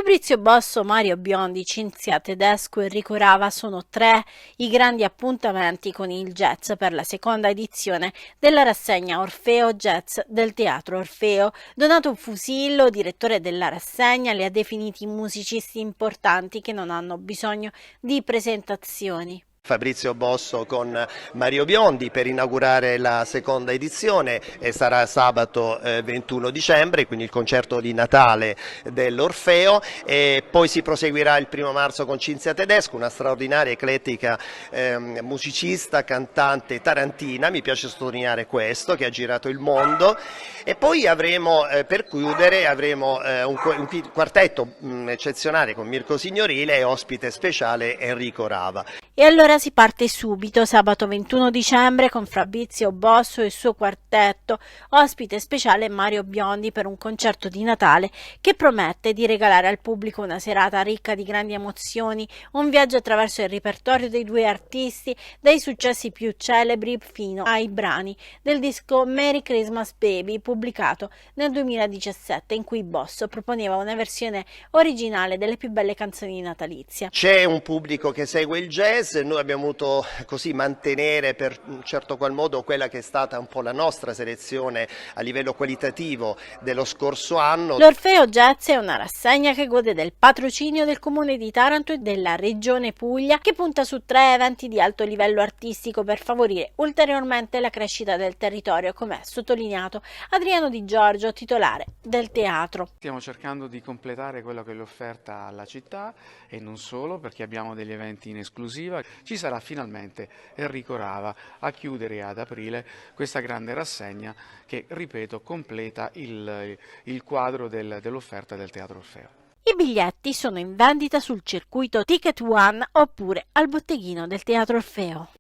Fabrizio Bosso, Mario Biondi, Cinzia Tedesco e Enrico Rava sono tre i grandi appuntamenti con il jazz per la seconda edizione della rassegna Orfeo Jazz del Teatro Orfeo. Donato Fusillo, direttore della rassegna, li ha definiti musicisti importanti che non hanno bisogno di presentazioni. Fabrizio Bosso con Mario Biondi per inaugurare la seconda edizione e sarà sabato 21 dicembre, quindi il concerto di Natale dell'Orfeo, e poi si proseguirà il 1° marzo con Cinzia Tedesco, una straordinaria eclettica musicista, cantante tarantina, mi piace sottolineare questo, che ha girato il mondo, e poi avremo per chiudere un quartetto eccezionale con Mirko Signorile e ospite speciale Enrico Rava. E allora si parte subito, sabato 21 dicembre, con Fabrizio Bosso e il suo quartetto, ospite speciale Mario Biondi per un concerto di Natale che promette di regalare al pubblico una serata ricca di grandi emozioni, un viaggio attraverso il repertorio dei due artisti, dai successi più celebri fino ai brani del disco Merry Christmas Baby, pubblicato nel 2017, in cui Bosso proponeva una versione originale delle più belle canzoni natalizie. C'è un pubblico che segue il jazz, noi abbiamo voluto così mantenere per un certo qual modo quella che è stata un po' la nostra selezione a livello qualitativo dello scorso anno. L'Orfeo Jazz è una rassegna che gode del patrocinio del Comune di Taranto e della Regione Puglia, che punta su 3 eventi di alto livello artistico per favorire ulteriormente la crescita del territorio, come ha sottolineato Adriano Di Giorgio, titolare del teatro. Stiamo cercando di completare quello che è l'offerta alla città e non solo, perché abbiamo degli eventi in esclusiva. Ci sarà finalmente Enrico Rava a chiudere ad aprile questa grande rassegna che, ripeto, completa il quadro dell'offerta del Teatro Orfeo. I biglietti sono in vendita sul circuito Ticket One oppure al botteghino del Teatro Orfeo.